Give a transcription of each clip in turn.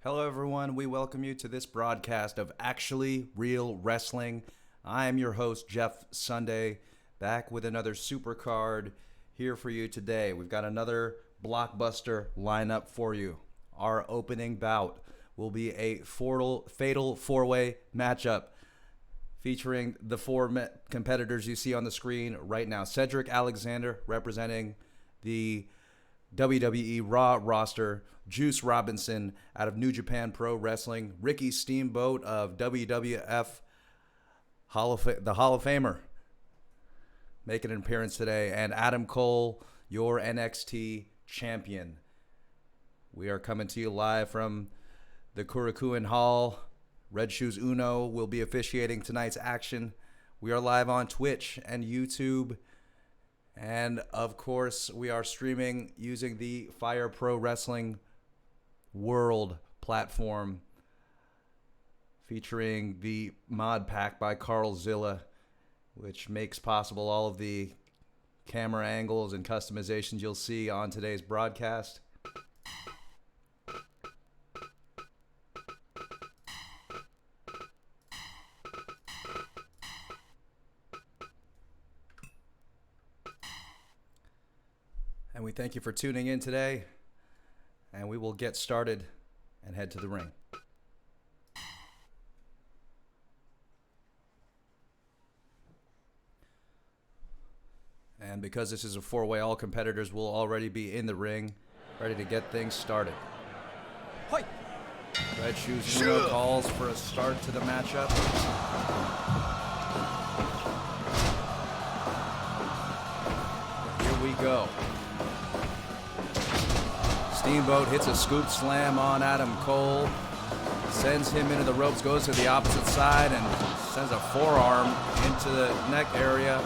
Hello, everyone. We welcome you to this broadcast of Actually Real Wrestling. I am your host, Jeff Sunday, back with another super card here for you today. We've got another blockbuster lineup for you. Our opening bout will be a fatal four-way matchup featuring the four competitors you see on the screen right now. Cedric Alexander representing the WWE Raw roster, Juice Robinson out of New Japan Pro Wrestling, Ricky Steamboat of WWF, the Hall of Famer, making an appearance today, and Adam Cole, your NXT champion. We are coming to you live from the Korakuen Hall. Red Shoes Uno will be officiating tonight's action. We are live on Twitch and YouTube. And, of course, we are streaming using the Fire Pro Wrestling World platform featuring the mod pack by Carl Zilla, which makes possible all of the camera angles and customizations you'll see on today's broadcast. And we thank you for tuning in today, and we will get started and head to the ring. And because this is a four-way, all competitors will already be in the ring, ready to get things started. Hi. Red Shoes Uno calls for a start to the matchup. Here we go. Steamboat hits a scoop slam on Adam Cole, sends him into the ropes, goes to the opposite side, and sends a forearm into the neck area.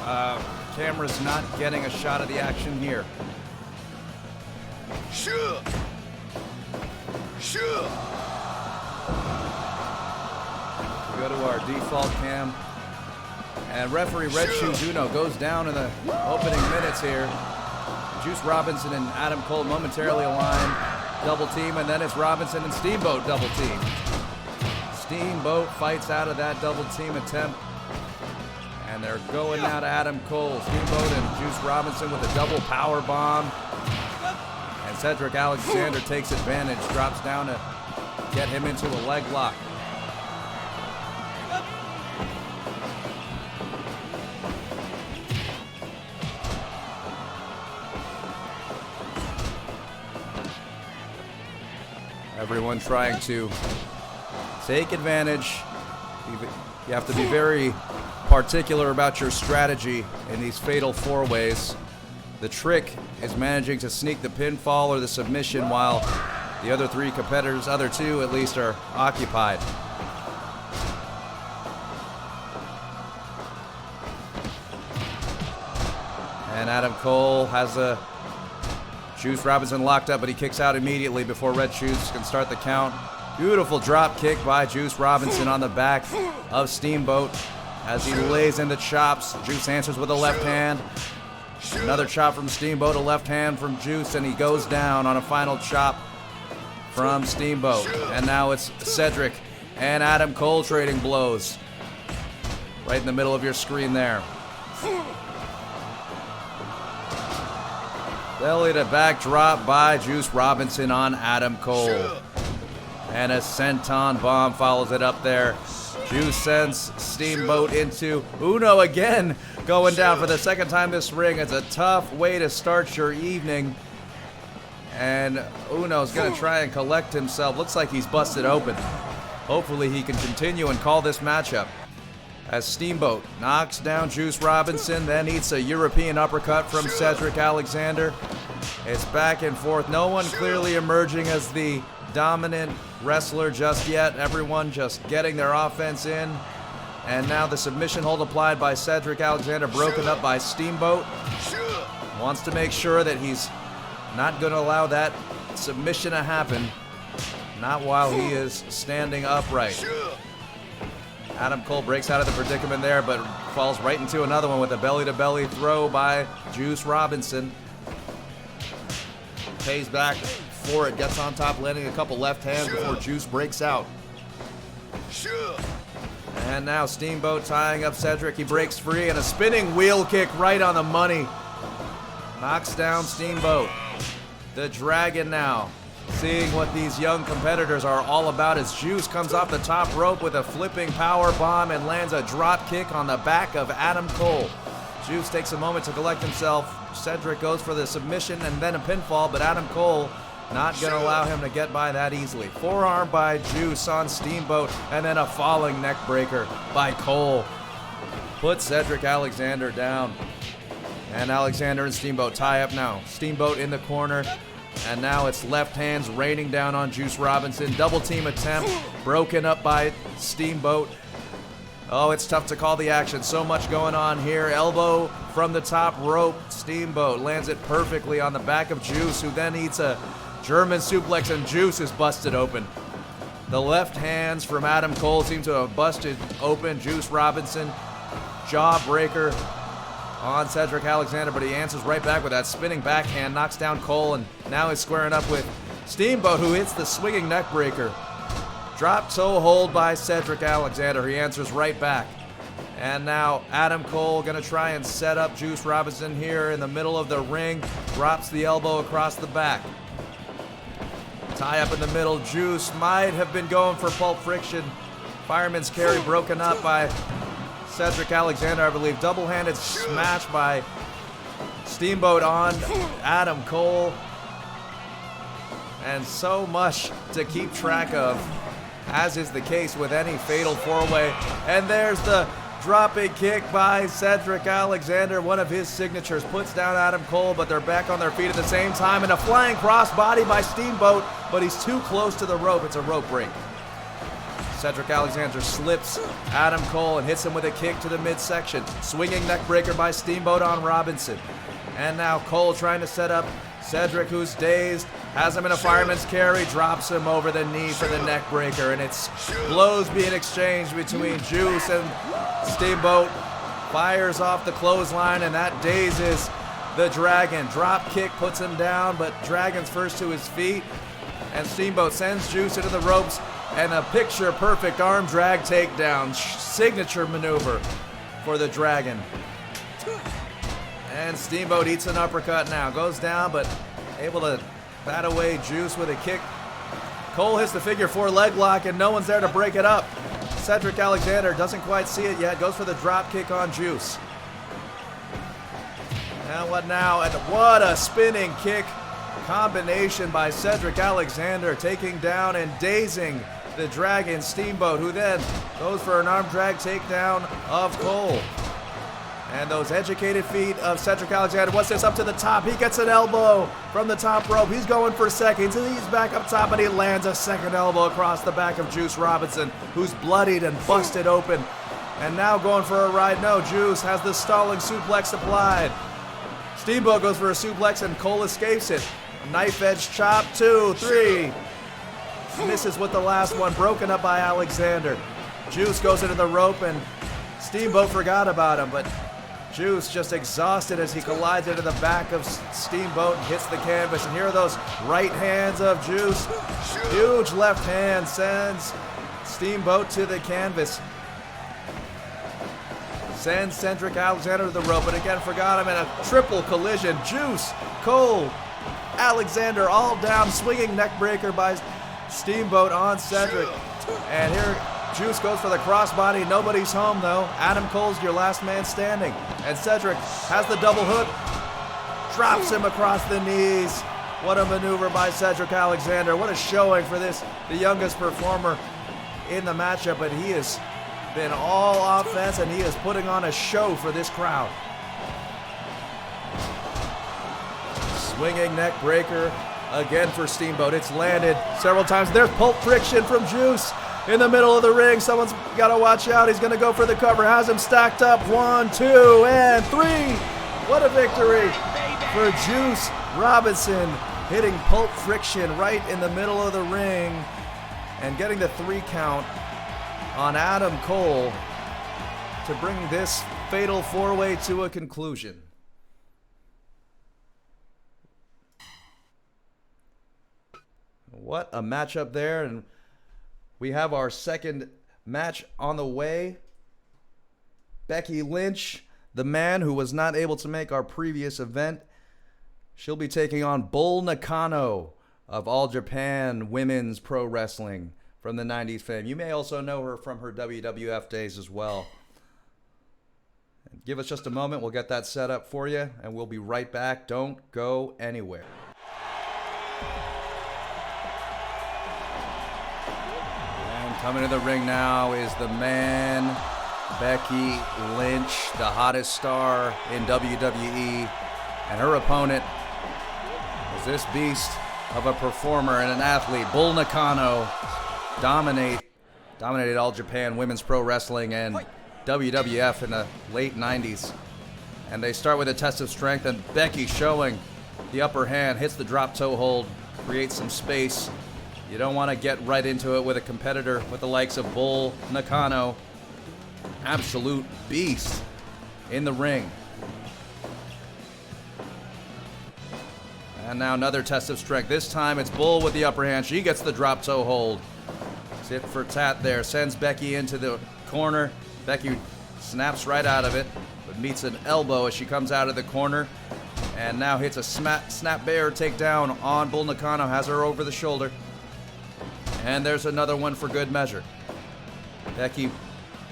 Camera's not getting a shot of the action here. Sure. We go to our default cam, and referee Red Shoes Uno goes down in the opening minutes here. Juice Robinson and Adam Cole momentarily align, double team, and then it's Robinson and Steamboat double team. Steamboat fights out of that double team attempt, and they're going now to Adam Cole. Steamboat and Juice Robinson with a double power bomb, and Cedric Alexander takes advantage, drops down to get him into a leg lock. Everyone trying to take advantage. You have to be very particular about your strategy in these fatal four-ways. The trick is managing to sneak the pinfall or the submission while the other three competitors, other two at least, are occupied. And Adam Cole has a Juice Robinson locked up, but he kicks out immediately before Red Shoes can start the count. Beautiful drop kick by Juice Robinson on the back of Steamboat as he lays in the chops. Juice answers with a left hand. Another chop from Steamboat, a left hand from Juice, and he goes down on a final chop from Steamboat. And now it's Cedric and Adam Cole trading blows. Right in the middle of your screen there. Belly to back drop by Juice Robinson on Adam Cole. And a senton bomb follows it up there. Juice sends Steamboat into Uno again, going down for the second time this ring. It's a tough way to start your evening. And Uno's going to try and collect himself. Looks like he's busted open. Hopefully he can continue and call this matchup. As Steamboat knocks down Juice Robinson, then eats a European uppercut from Cedric Alexander. It's back and forth. No one clearly emerging as the dominant wrestler just yet. Everyone just getting their offense in. And now the submission hold applied by Cedric Alexander, broken up by Steamboat. Wants to make sure that he's not going to allow that submission to happen. Not while he is standing upright. Adam Cole breaks out of the predicament there, but falls right into another one with a belly-to-belly throw by Juice Robinson. Pays back for it. Gets on top, landing a couple left hands before Juice breaks out. And now Steamboat tying up Cedric. He breaks free, and a spinning wheel kick right on the money. Knocks down Steamboat. The Dragon now, seeing what these young competitors are all about, as Juice comes off the top rope with a flipping power bomb and lands a drop kick on the back of Adam Cole. Juice takes a moment to collect himself. Cedric goes for the submission and then a pinfall, but Adam Cole not going to allow him to get by that easily. Forearm by Juice on Steamboat, and then a falling neck breaker by Cole. Puts Cedric Alexander down. And Alexander and Steamboat tie up now. Steamboat in the corner, and now it's left hands raining down on Juice Robinson. Double team attempt, broken up by Steamboat. Oh, it's tough to call the action. So much going on here. Elbow from the top rope. Steamboat lands it perfectly on the back of Juice, who then eats a German suplex, and Juice is busted open. The left hands from Adam Cole seem to have busted open Juice Robinson. Jawbreaker on Cedric Alexander, but he answers right back with that spinning backhand, knocks down Cole, and now he's squaring up with Steamboat, who hits the swinging neck breaker. Drop toe hold by Cedric Alexander. He answers right back. And now Adam Cole gonna try and set up Juice Robinson here in the middle of the ring. Drops the elbow across the back. Tie up in the middle. Juice might have been going for Pulp Friction. Fireman's carry broken up by Cedric Alexander, I believe. Double-handed smash by Steamboat on Adam Cole. And so much to keep track of, as is the case with any fatal four-way. And there's the dropping kick by Cedric Alexander, one of his signatures. Puts down Adam Cole, but they're back on their feet at the same time. And a flying crossbody by Steamboat, but he's too close to the rope. It's a rope break. Cedric Alexander slips Adam Cole and hits him with a kick to the midsection. Swinging neck breaker by Steamboat on Robinson. And now Cole trying to set up Cedric, who's dazed, has him in a fireman's carry, drops him over the knee for the neck breaker, and it's blows being exchanged between Juice and Steamboat. Fires off the clothesline, and that dazes the Dragon. Drop kick puts him down, but Dragon's first to his feet, and Steamboat sends Juice into the ropes, and a picture-perfect arm drag takedown. Signature maneuver for the Dragon. And Steamboat eats an uppercut now. Goes down, but able to bat away Juice with a kick. Cole hits the figure four leg lock, and no one's there to break it up. Cedric Alexander doesn't quite see it yet. Goes for the drop kick on Juice. And what now? And what a spinning kick combination by Cedric Alexander, taking down and dazing the Dragon Steamboat, who then goes for an arm drag takedown of Cole. And those educated feet of Cedric Alexander. What's this up to the top? He gets an elbow from the top rope. He's going for seconds. He's back up top, and he lands a second elbow across the back of Juice Robinson, who's bloodied and busted open. And now going for a ride. No, Juice has the stalling suplex applied. Steamboat goes for a suplex, and Cole escapes it. Knife edge chop, 2, 3. Misses with the last one, broken up by Alexander. Juice goes into the rope, and Steamboat forgot about him, but Juice just exhausted as he collides into the back of Steamboat and hits the canvas. And here are those right hands of Juice. Huge left hand sends Steamboat to the canvas. Sends Cedric Alexander to the rope, but again forgot him in a triple collision. Juice, Cole, Alexander all down. Swinging neck breaker by Steamboat on Cedric. And here Juice goes for the crossbody. Nobody's home, though. Adam Cole's your last man standing. And Cedric has the double hook. Drops him across the knees. What a maneuver by Cedric Alexander. What a showing for this, the youngest performer in the matchup. But he has been all offense, and he is putting on a show for this crowd. Swinging neck breaker again for Steamboat. It's landed several times. There's Pulp Friction from Juice. In the middle of the ring, someone's got to watch out. He's going to go for the cover. Has him stacked up. 1, 2, and 3. What a victory for Juice Robinson, hitting Pulp Friction right in the middle of the ring and getting the 3 count on Adam Cole to bring this fatal 4-way to a conclusion. What a matchup there. And we have our second match on the way. Becky Lynch, the man who was not able to make our previous event. She'll be taking on Bull Nakano of All Japan Women's Pro Wrestling from the 90s fame. You may also know her from her WWF days as well. Give us just a moment. We'll get that set up for you, and we'll be right back. Don't go anywhere. And coming to the ring now is the man, Becky Lynch, the hottest star in WWE, and her opponent is this beast of a performer and an athlete, Bull Nakano. Dominated All Japan Women's Pro Wrestling and WWF in the late 90s. And they start with a test of strength, and Becky showing the upper hand, hits the drop toe hold, creates some space. You don't want to get right into it with a competitor with the likes of Bull Nakano. Absolute beast in the ring. And now another test of strength. This time it's Bull with the upper hand. She gets the drop toe hold. Tit for tat there. Sends Becky into the corner. Becky snaps right out of it, but meets an elbow as she comes out of the corner. And now hits a snap bear takedown on Bull Nakano. Has her over the shoulder. And there's another one for good measure. Becky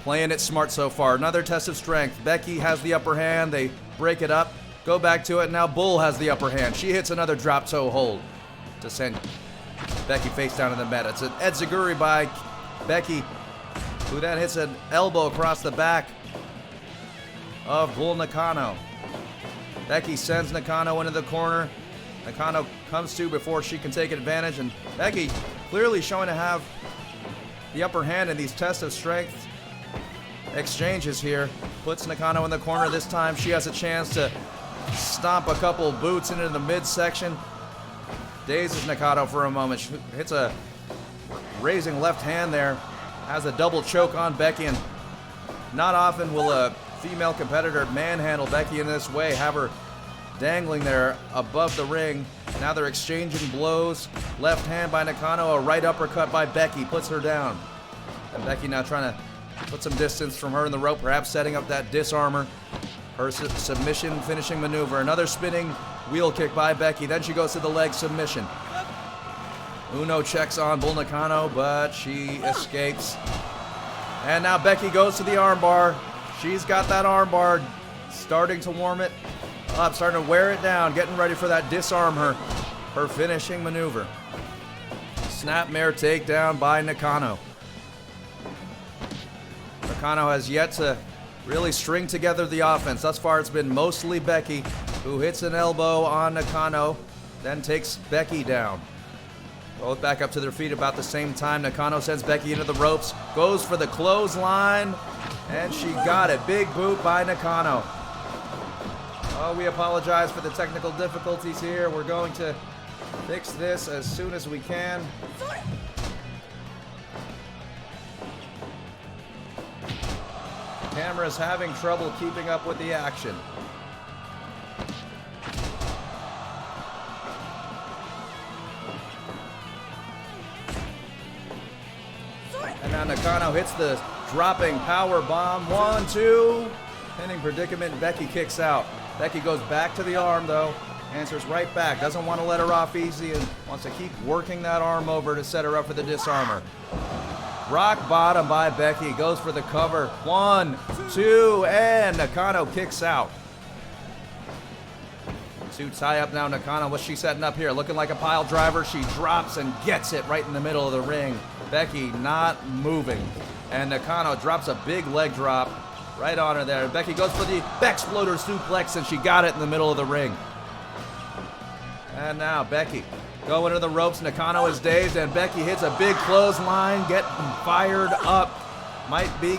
playing it smart so far. Another test of strength. Becky has the upper hand. They break it up. Go back to it. Now Bull has the upper hand. She hits another drop toe hold to send Becky face down in the mat. It's an enziguri by Becky, who then hits an elbow across the back of Bull Nakano. Becky sends Nakano into the corner. Nakano comes to before she can take advantage, and Becky clearly showing to have the upper hand in these tests of strength exchanges here. Puts Nakano in the corner. This time she has a chance to stomp a couple boots into the midsection. Dazes Nakano for a moment. She hits a raising left hand there. Has a double choke on Becky, and not often will a female competitor manhandle Becky in this way, have her dangling there above the ring. Now they're exchanging blows. Left hand by Nakano, a right uppercut by Becky, puts her down. And Becky now trying to put some distance from her in the rope, perhaps setting up that disarmor. Her submission finishing maneuver. Another spinning wheel kick by Becky. Then she goes to the leg submission. Uno checks on Bull Nakano, but she escapes. And now Becky goes to the armbar. She's got that armbar, starting to warm it up, starting to wear it down, getting ready for that disarm her finishing maneuver. Snapmare takedown by Nakano. Nakano has yet to really string together the offense. Thus far, it's been mostly Becky, who hits an elbow on Nakano, then takes Becky down. Both back up to their feet about the same time. Nakano sends Becky into the ropes, goes for the clothesline, and she got it. Big boot by Nakano. Oh, we apologize for the technical difficulties here. We're going to fix this as soon as we can. Camera's having trouble keeping up with the action. And now Nakano hits the dropping power bomb. 1, 2. Pinning predicament. Becky kicks out. Becky goes back to the arm though. Answers right back. Doesn't want to let her off easy and wants to keep working that arm over to set her up for the disarmor. Rock bottom by Becky. Goes for the cover. 1, 2, and Nakano kicks out. Two tie up now. Nakano, what's she setting up here? Looking like a pile driver. She drops and gets it right in the middle of the ring. Becky not moving. And Nakano drops a big leg drop right on her there. Becky goes for the Bexploder suplex, and she got it in the middle of the ring. And now Becky going to the ropes. Nakano is dazed, and Becky hits a big clothesline, getting fired up. Might be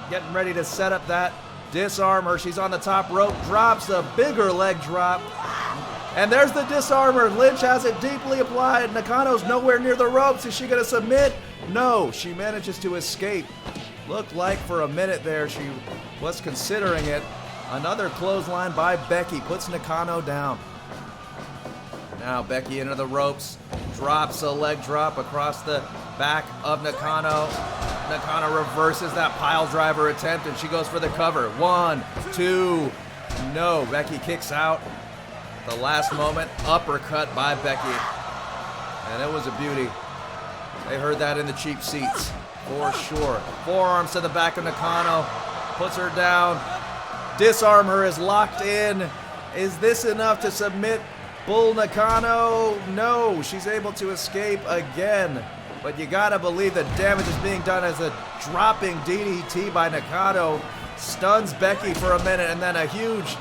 getting ready to set up that disarmor. She's on the top rope, drops a bigger leg drop. And there's the disarmor. Lynch has it deeply applied. Nakano's nowhere near the ropes. Is she going to submit? No, she manages to escape. Looked like for a minute there she was considering it. Another clothesline by Becky puts Nakano down. Now Becky into the ropes, drops a leg drop across the back of Nakano. Nakano reverses that pile driver attempt and she goes for the cover. 1, 2, no. Becky kicks out. The last moment, uppercut by Becky. And it was a beauty. They heard that in the cheap seats, for sure. Forearms to the back of Nakano, puts her down. Disarm her is locked in. Is this enough to submit Bull Nakano? No, she's able to escape again. But you gotta believe the damage is being done as a dropping DDT by Nakano stuns Becky for a minute, and then a huge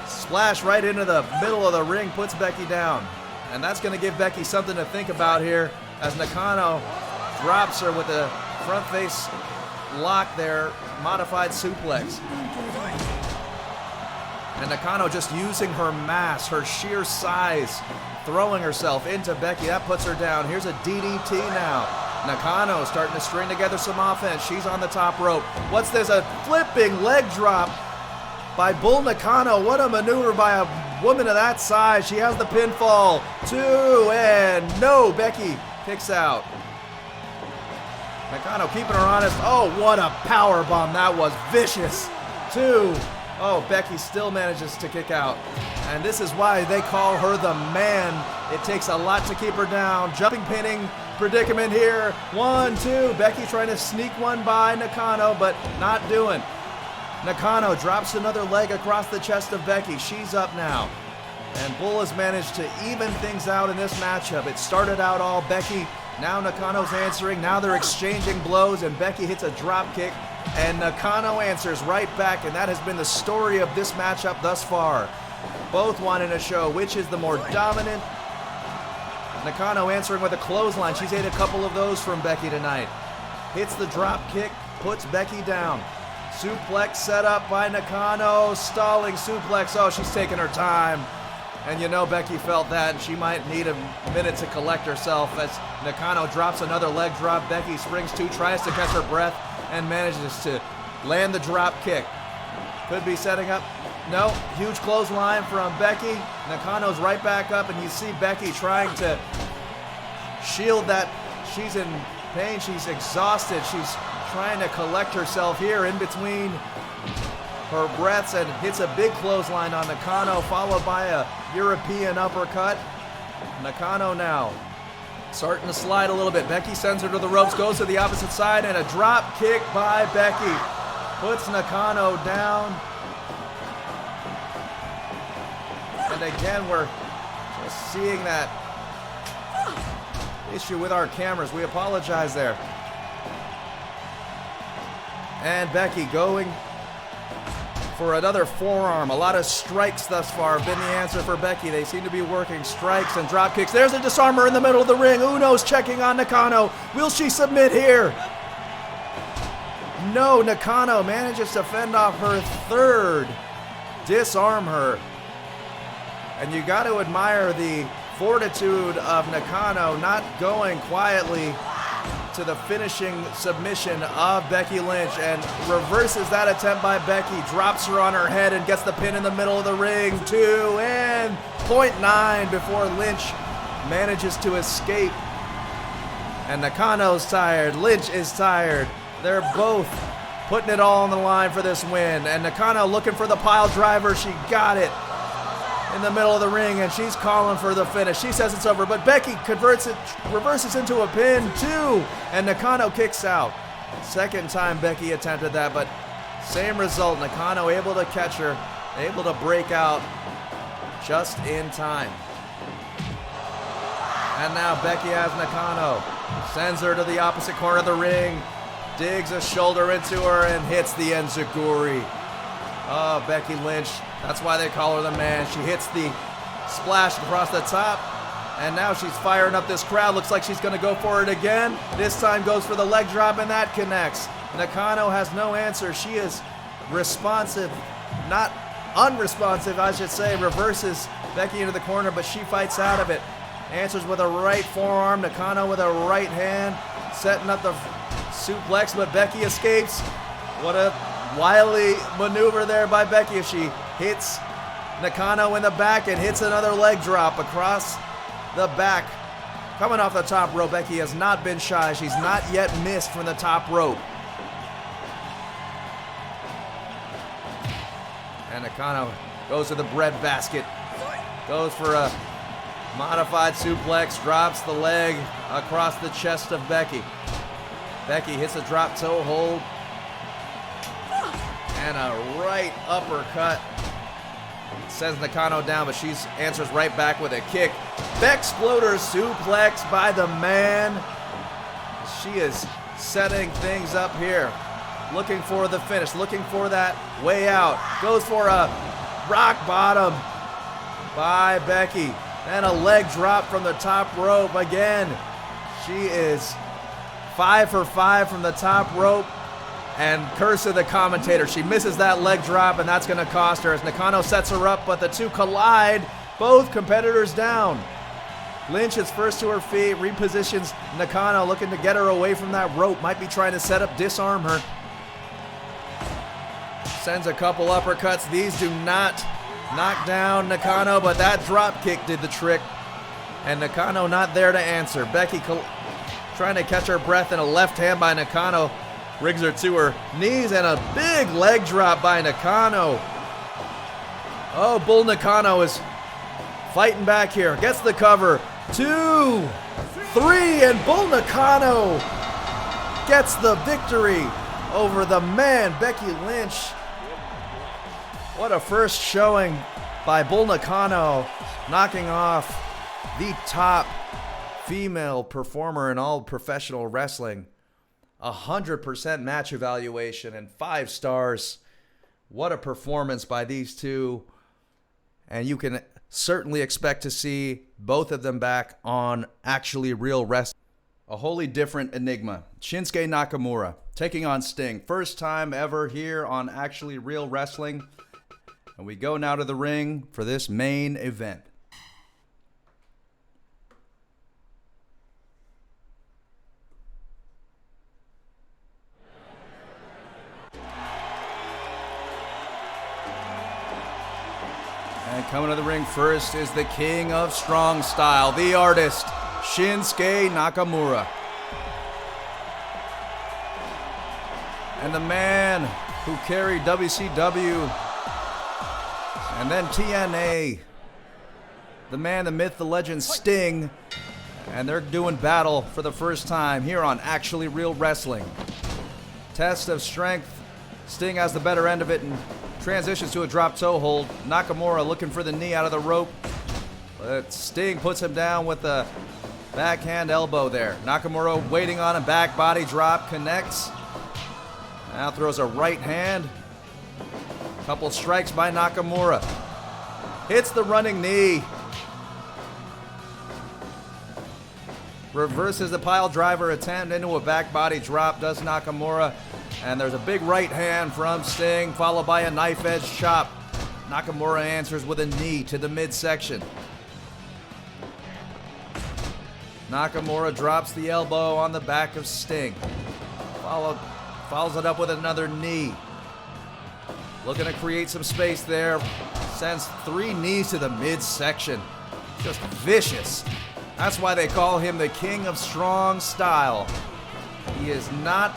splash right into the middle of the ring puts Becky down. And that's gonna give Becky something to think about here as Nakano drops her with a front face lock there, modified suplex. And Nakano just using her mass, her sheer size, throwing herself into Becky. That puts her down. Here's a DDT now. Nakano starting to string together some offense. She's on the top rope. What's this? A flipping leg drop by Bull Nakano. What a maneuver by a woman of that size. She has the pinfall. 2, and no. Becky kicks out. Nakano keeping her honest. Oh, what a power bomb that was. Vicious. 2. Oh, Becky still manages to kick out. And this is why they call her the man. It takes a lot to keep her down. Jumping pinning predicament here. 1, 2. Becky trying to sneak one by Nakano, but not doing. Nakano drops another leg across the chest of Becky. She's up now. And Bull has managed to even things out in this matchup. It started out all Becky. Now Nakano's answering. Now they're exchanging blows, and Becky hits a drop kick. And Nakano answers right back, and that has been the story of this matchup thus far. Both wanting to show which is the more dominant. Nakano answering with a clothesline. She's hit a couple of those from Becky tonight. Hits the drop kick, puts Becky down. Suplex set up by Nakano, stalling suplex. Oh, she's taking her time. And you know Becky felt that, and she might need a minute to collect herself as Nakano drops another leg drop. Becky springs 2, tries to catch her breath, and manages to land the drop kick. Could be setting up. No, huge clothesline from Becky. Nakano's right back up, and you see Becky trying to shield that. She's in pain. She's exhausted. She's trying to collect herself here in between her breaths, and hits a big clothesline on Nakano, followed by a European uppercut. Nakano now starting to slide a little bit. Becky sends her to the ropes, goes to the opposite side, and a drop kick by Becky puts Nakano down. And again, we're just seeing that issue with our cameras. We apologize there. And Becky going for another forearm. A lot of strikes thus far have been the answer for Becky. They seem to be working strikes and drop kicks. There's a disarmer in the middle of the ring. Uno's checking on Nakano. Will she submit here? No, Nakano manages to fend off her third. Disarm her. And you got to admire the fortitude of Nakano, not going quietly to the finishing submission of Becky Lynch, and reverses that attempt by Becky, drops her on her head and gets the pin in the middle of the ring. 2 and 0.9 before Lynch manages to escape. And Nakano's tired, Lynch is tired. They're both putting it all on the line for this win. And Nakano looking for the pile driver. She got it in the middle of the ring, and she's calling for the finish. She says it's over, but Becky converts it, reverses into a pin. 2, and Nakano kicks out. Second time Becky attempted that, but same result. Nakano able to catch her, able to break out just in time. And now Becky has Nakano, sends her to the opposite corner of the ring, digs a shoulder into her, and hits the enziguri. Oh, Becky Lynch. That's why they call her the man. She hits the splash across the top, and now she's firing up this crowd. Looks like she's going to go for it again. This time goes for the leg drop, and that connects. Nakano has no answer. She is responsive, not unresponsive, I should say. Reverses Becky into the corner, but she fights out of it. Answers with a right forearm. Nakano with a right hand, setting up the suplex, but Becky escapes. What a wily maneuver there by Becky. If she hits Nakano in the back and hits another leg drop across the back. Coming off the top rope, Becky has not been shy. She's not yet missed from the top rope. And Nakano goes to the bread basket. Goes for a modified suplex, drops the leg across the chest of Becky. Becky hits a drop toe hold. And a right uppercut. Sends Nakano down, but she answers right back with a kick. Bexploder suplex by the man. She is setting things up here. Looking for the finish, looking for that way out. Goes for a rock bottom by Becky. And a leg drop from the top rope again. She is 5 for 5 from the top rope. And curse of the commentator. She misses that leg drop, and that's going to cost her as Nakano sets her up, but the two collide. Both competitors down. Lynch is first to her feet, repositions Nakano, looking to get her away from that rope. Might be trying to set up, disarm her. Sends a couple uppercuts. These do not knock down Nakano, but that drop kick did the trick. And Nakano not there to answer. Becky trying to catch her breath, and a left hand by Nakano rigs her to her knees, and a big leg drop by Nakano. Oh, Bull Nakano is fighting back here. Gets the cover. 2, 3, and Bull Nakano gets the victory over the man, Becky Lynch. What a first showing by Bull Nakano, knocking off the top female performer in all professional wrestling. 100% match evaluation and 5 stars. What a performance by these two. And you can certainly expect to see both of them back on Actually Real Wrestling. A wholly different enigma. Shinsuke Nakamura taking on Sting. First time ever here on Actually Real Wrestling. And we go now to the ring for this main event. And coming to the ring first is the king of strong style, the artist, Shinsuke Nakamura. And the man who carried WCW and then TNA. The man, the myth, the legend, Sting. And they're doing battle for the first time here on Actually Real Wrestling. Test of strength. Sting has the better end of it and transitions to a drop toe hold. Nakamura looking for the knee out of the rope. But Sting puts him down with a backhand elbow there. Nakamura waiting on a back body drop. Connects. Now throws a right hand. Couple strikes by Nakamura. Hits the running knee. Reverses the pile driver attempt into a back body drop, does Nakamura. And there's a big right hand from Sting, followed by a knife edge chop. Nakamura answers with a knee to the midsection. Nakamura drops the elbow on the back of Sting. Follows it up with another knee. Looking to create some space there. Sends 3 knees to the midsection. Just vicious. That's why they call him the king of strong style. He is not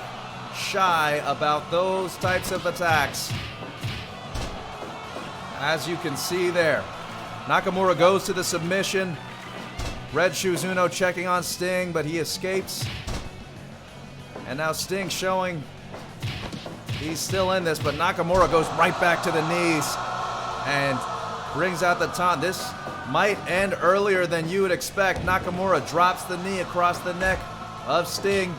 shy about those types of attacks. As you can see there. Nakamura goes to the submission. Red Shoes Uno checking on Sting, but he escapes. And now Sting showing he's still in this, but Nakamura goes right back to the knees and brings out the taunt. This might end earlier than you would expect. Nakamura drops the knee across the neck of Sting.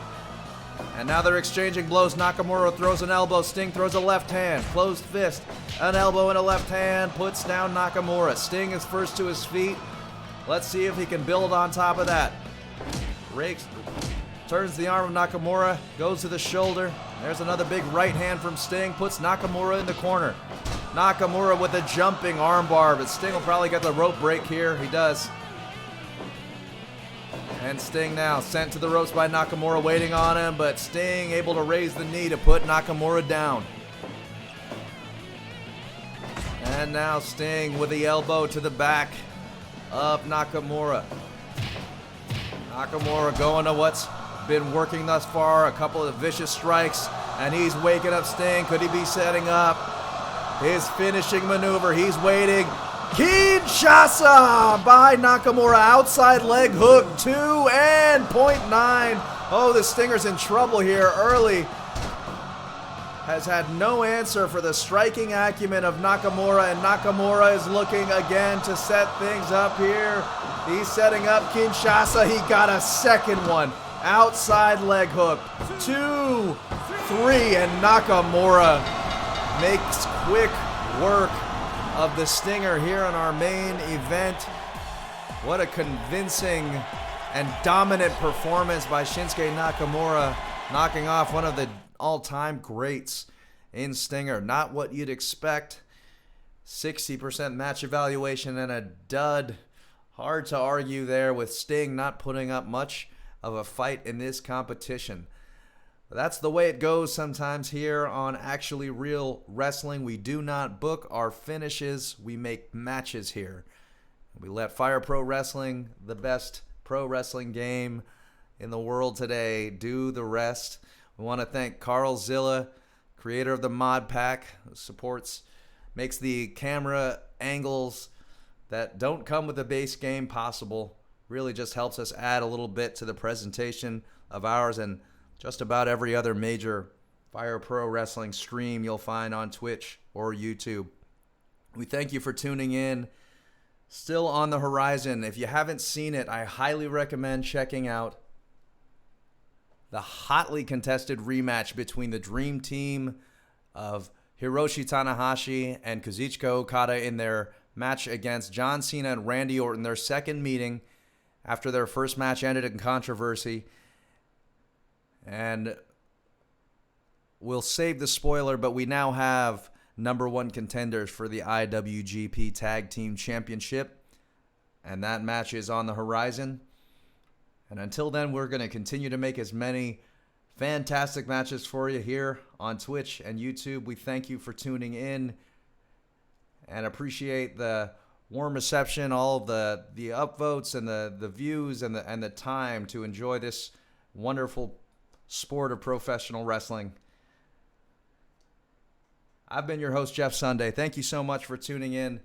And now they're exchanging blows. Nakamura throws an elbow. Sting throws a left hand. Closed fist. An elbow and a left hand. Puts down Nakamura. Sting is first to his feet. Let's see if he can build on top of that. Rakes. Turns the arm of Nakamura. Goes to the shoulder. There's another big right hand from Sting. Puts Nakamura in the corner. Nakamura with a jumping armbar. But Sting will probably get the rope break here. He does. And Sting now sent to the ropes by Nakamura, waiting on him, but Sting able to raise the knee to put Nakamura down. And now Sting with the elbow to the back of Nakamura. Nakamura going to what's been working thus far, a couple of vicious strikes, and he's waking up Sting. Could he be setting up his finishing maneuver? He's waiting. Kinshasa by Nakamura, outside leg hook, 2 and 0.9. Oh, the Stinger's in trouble here early. Has had no answer for the striking acumen of Nakamura, and Nakamura is looking again to set things up here. He's setting up Kinshasa. He got a second one. Outside leg hook. 2, 3, and Nakamura makes quick work of the Stinger here on our main event. What a convincing and dominant performance by Shinsuke Nakamura, knocking off one of the all-time greats in Stinger. Not what you'd expect. 60% match evaluation and a dud. Hard to argue there with Sting not putting up much of a fight in this competition. But that's the way it goes sometimes here on Actually Real Wrestling. We do not book our finishes. We make matches here. We let Fire Pro Wrestling, the best pro wrestling game in the world today, do the rest. We want to thank Carl Zilla, creator of the Mod Pack, who makes the camera angles that don't come with the base game possible. Really just helps us add a little bit to the presentation of ours and just about every other major Fire Pro Wrestling stream you'll find on Twitch or YouTube. We thank you for tuning in. Still on the horizon. If you haven't seen it, I highly recommend checking out the hotly contested rematch between the Dream Team of Hiroshi Tanahashi and Kazuchika Okada in their match against John Cena and Randy Orton, their second meeting after their first match ended in controversy. And we'll save the spoiler, but we now have number one contenders for the IWGP Tag Team Championship, and that match is on the horizon. And until then, we're going to continue to make as many fantastic matches for you here on Twitch and YouTube. We thank you for tuning in and appreciate the warm reception, all of the upvotes and the views and the time to enjoy this wonderful sport of professional wrestling. I've been your host, Jeff Sunday. Thank you so much for tuning in.